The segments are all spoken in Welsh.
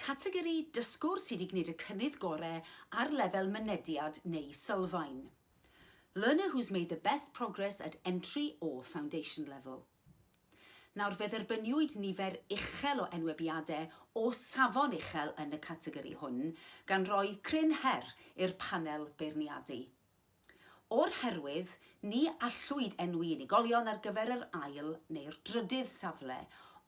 categori dysgwr sydd wedi gwneud y cynnydd gorau ar lefel mynediad neu sylfaen. Learner who's made the best progress at entry or foundation level. Nawr fe dderbyniwyd nifer uchel o enwebiadau o safon uchel yn y categori hwn gan roi cryn her i'r panel beirniadu. O'r herwydd, ni allwyd enwi unigolion ar gyfer yr ail neu'r drydydd safle,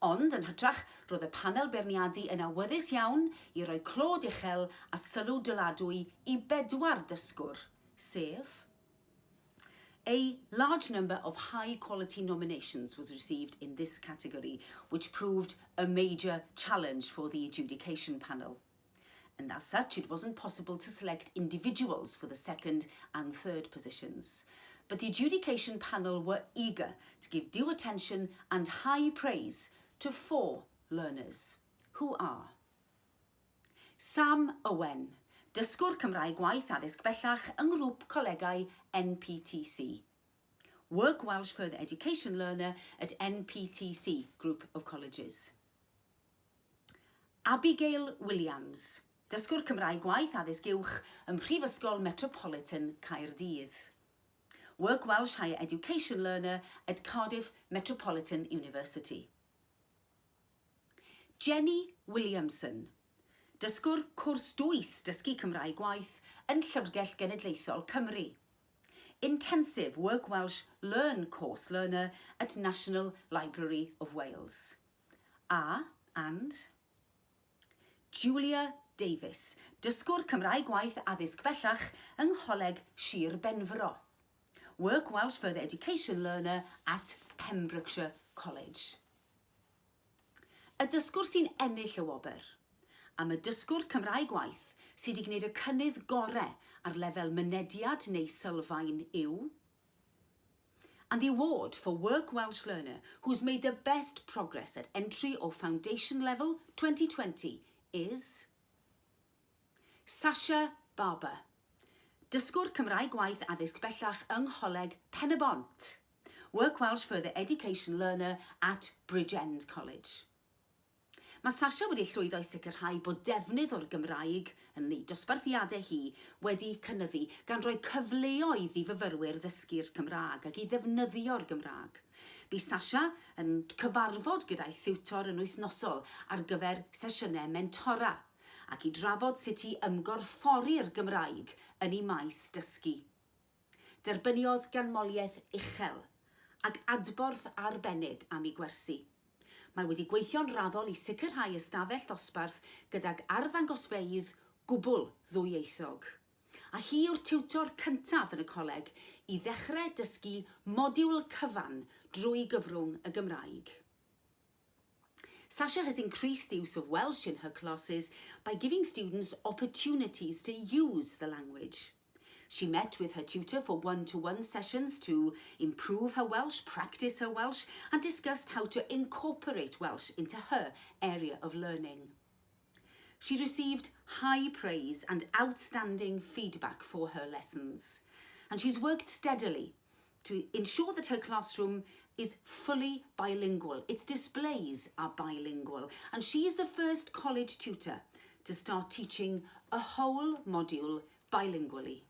ond yn hytrach roedd y panel beirniadu yn awyddus iawn i roi clod uchel a sylw dyladwy i 4 dysgwr, sef a large number of high-quality nominations was received in this category, which proved a major challenge for the adjudication panel. And as such, it wasn't possible to select individuals for the second and third positions. But the adjudication panel were eager to give due attention and high praise to 4 learners, who are Sam Owen, Dysgwr Cymraeg Gwaith addysg bellach yng ngrŵp colegau NPTC. Work Welsh Further Education learner at NPTC Group of Colleges. Abigail Williams, Dysgwr Cymraeg Gwaith addysg uwch ym Mhrifysgol Metropolitan Caerdydd. Work Welsh Higher Education learner at Cardiff Metropolitan University. Jenny Williamson, Dysgwr cwrs dwys Dysgu Cymraeg Gwaith yn Llyfrgell Genedlaethol Cymru. Intensive Work Welsh Learn course learner at National Library of Wales. And Julia Davis, Dysgwr Cymraeg Gwaith addysg bellach yng Ngholeg Sir Benfro. Work Welsh Further Education learner at Pembrokeshire College. Y dysgwr sy'n ennill y wobr am y dysgwr Cymraeg Gwaith sydd wedi gwneud y cynnydd gorau ar lefel mynediad neu sylfaen yw. And the award for Work Welsh learner who's made the best progress at entry or foundation level 2020 is Sasha Barber, Dysgwr Cymraeg Gwaith addysg bellach yng Ngholeg Pen y Bont. Work Welsh Further Education learner at Bridgend College. Mae Sasha wedi llwyddo i sicrhau bod defnydd o'r Gymraeg yn ei dosbarthiadau hi wedi cynyddu gan roi cyfleoedd i fyfyrwyr ddysgu'r Cymraeg ac i ddefnyddio'r Gymraeg. Bu Sasha yn cyfarfod gyda'i thiwtor yn wythnosol ar gyfer sesiynau mentora ac i drafod sut i ymgorffori'r Gymraeg yn ei maes dysgu. Derbyniodd ganmoliaeth uchel ac adborth arbennig am ei gwersi. Mae wedi gweithio'n raddol i sicrhau ystafell dosbarth gydag arddangosfeydd gwbl ddwyieithog. A hi yw'r tiwtor cyntaf yn y coleg i ddechrau dysgu modiwl cyfan drwy gyfrwng y Gymraeg. Sasha has increased the use of Welsh in her classes by giving students opportunities to use the language. She met with her tutor for one-to-one sessions to improve her Welsh, practice her Welsh, and discussed how to incorporate Welsh into her area of learning. She received high praise and outstanding feedback for her lessons, and she's worked steadily to ensure that her classroom is fully bilingual. Its displays are bilingual, and she is the first college tutor to start teaching a whole module bilingually.